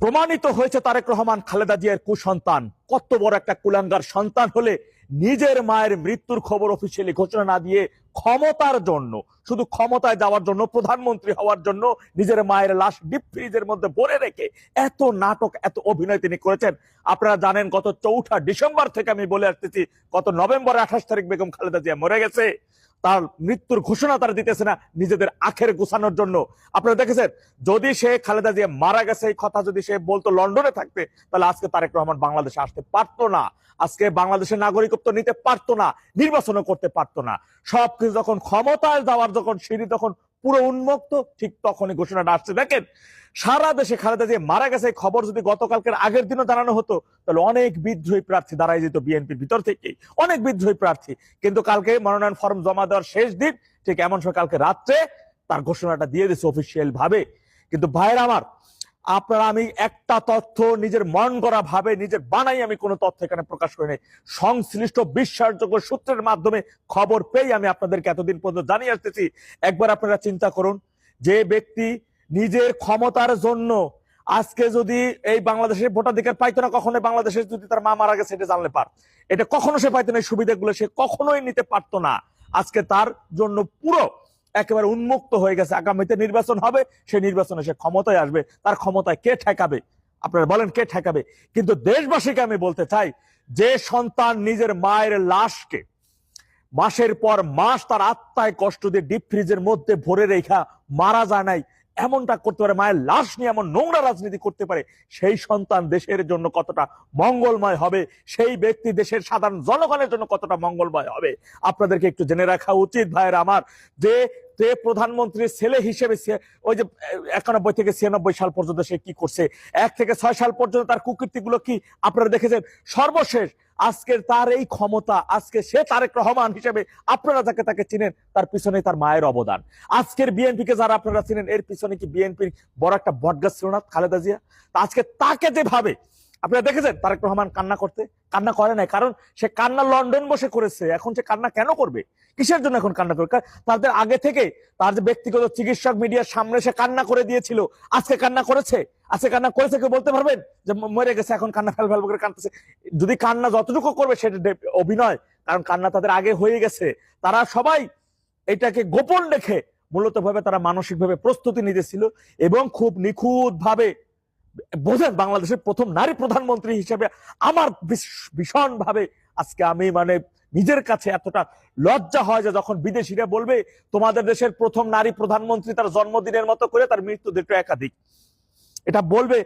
প্রমাণিত হয়েছে তারেক রহমান খালেদা জিয়ার কুসন্তান। কত বড় একটা কুলাঙ্গার সন্তান হলে নিজের মায়ের মৃত্যুর খবর অফিসিয়ালি ঘোষণা না দিয়ে ক্ষমতার জন্য, শুধু ক্ষমতায় যাওয়ার জন্য, প্রধানমন্ত্রী হওয়ার জন্য নিজের মায়ের লাশ ডিপ ফ্রিজের মধ্যে ভরে রেখে এত নাটক, এত অভিনয় তিনি করেছেন। আপনারা জানেন গত 4 ডিসেম্বর থেকে আমি বলে আসতেছি, গত নভেম্বর 28 তারিখ বেগম খালেদা জিয়া মরে গেছে। তার মৃত্যুর ঘোষণা তারা দিতেছে না নিজেদের আখের গোছানোর জন্য। আপনারা দেখেছেন, যদি সে খালেদা জিয়া মারা গেছে এই কথা যদি সে বলতো লন্ডনে থাকতে, তাহলে আজকে তারেক রহমান বাংলাদেশে আসতে পারতো না, আজকে বাংলাদেশের নাগরিকত্ব নিতে পারতো না, নির্বাচনও করতে পারতো না। সবকিছু যখন ক্ষমতায় যাওয়ার যখন সিঁড়ি তখন পুরো উন্মুক্ত, ঠিক তখনই ঘোষণাটা আসছে। দেখেন, সারা দেশে খালেদা জিয়া মারা গেছে খবর যদি গতকালকের আগের দিনও জানানো হতো, তাহলে অনেক বিদ্রোহী প্রার্থী দাঁড়াই যেত বিএনপির ভিতর থেকেই, অনেক বিদ্রোহী প্রার্থী। কিন্তু কালকে মনোনয়ন ফর্ম জমা দেওয়ার শেষ দিন, ঠিক এমন সময় কালকে রাত্রে তার ঘোষণাটা দিয়ে দিয়েছে অফিসিয়াল ভাবে। কিন্তু ভাইয়ের আমার, আপনারা, আমি একটা তথ্য নিজের মন করা ভাবে নিজের বানাই আমি কোনো তথ্য এখানে প্রকাশ করি নাই, সংশ্লিষ্ট বিশ্বাসযোগ্য সূত্রের মাধ্যমে খবর পেয়ে আমি আপনাদেরকে এতদিন পর্যন্ত জানিয়ে আসতেছি। একবার আপনারা চিন্তা করুন, যে ব্যক্তি নিজের ক্ষমতার জন্য আজকে যদি এই বাংলাদেশের ভোটাধিকার পাইতো না, কখনো বাংলাদেশে যদি তার মা মারা গেছে এটা জানলে পার, এটা কখনো সে পাইতো না, এই সুবিধাগুলো সে কখনোই নিতে পারতো না। আজকে তার জন্য পুরো একেবারে উন্মুক্ত হয়ে গেছে। আগামীতে নির্বাচন হবে, সেই নির্বাচনে সে ক্ষমতায় আসবে, তার ক্ষমতায় কে ঠেকাবে? আপনারা বলেন কে ঠেকাবে? কিন্তু দেশবাসীকে আমি বলতে চাই, যে সন্তান নিজের মায়ের লাশকে মাসের পর মাস তার আত্মায় কষ্ট দিয়ে ডিপ ফ্রিজের মধ্যে ভরে রেখা মারা যায় নাই, এমনটা করতে পারে, মায়ের লাশ নিয়ে এমন নোংরা রাজনীতি করতে পারে, সেই সন্তান দেশের জন্য কতটা মঙ্গলময় হবে, সেই ব্যক্তি দেশের সাধারণ জনগণের জন্য কতটা মঙ্গলময় হবে, আপনাদেরকে একটু জেনে রাখা উচিত ভাইয়ের আমার। যে প্রধানমন্ত্রীর ছেলে হিসেবে ওই যে 91 থেকে 96 সাল পর্যন্ত সে কি করছে, 1 থেকে 6 সাল পর্যন্ত তার কুকীর্তিগুলো কি আপনারা দেখেছেন। সর্বশেষ আজকের তার এই ক্ষমতা, আজকে সে তারেক রহমান হিসেবে আপনারা যাকে তাকে চিনেন, তার পিছনে তার মায়ের অবদান। আজকের বিএনপি কে যারা আপনারা চিনেন, এর পিছনে কি বিএনপির বড় একটা বটগাছ ছিল না খালেদা জিয়া? আজকে তাকে যেভাবে আপনারা দেখেছেন, তারেক রহমান কান্না করতে, কান্না করে নাই, কারণ সে কান্না লন্ডন বসে করেছে। এখন সে কান্না কেন করবে? কিসের জন্য এখন কান্না করবে? তাদের আগে থেকে তার যে ব্যক্তিগত চিকিৎসক মিডিয়ার সামনে সে কান্না করে দিয়েছিল, আজকে কান্না করেছে? আজকে কান্না করেছে কেউ বলতে পারবেন যে মরে গেছে এখন কান্না ফেল ফেল করে কাঁদতেছে? যদি কান্না যতটুকু করবে সেটা অভিনয়, কারণ কান্না তাদের আগে হয়ে গেছে। তারা সবাই এটাকে গোপন রেখে মূলত ভাবে তারা মানসিক ভাবে প্রস্তুতি নিতেছিল, এবং খুব নিখুঁত ভাবে বোঝেন, বাংলাদেশের প্রথম নারী প্রধানমন্ত্রী হিসেবে আমার ভীষণ ভাবে আজকে আমি নিজের কাছে এতটা লজ্জা হয় যে যখন বিদেশিরা বলবে তোমাদের দেশের প্রথম নারী প্রধানমন্ত্রী তার জন্মদিনের মতো করে তার মৃত্যু দুটো একাধিক, এটা বলবে।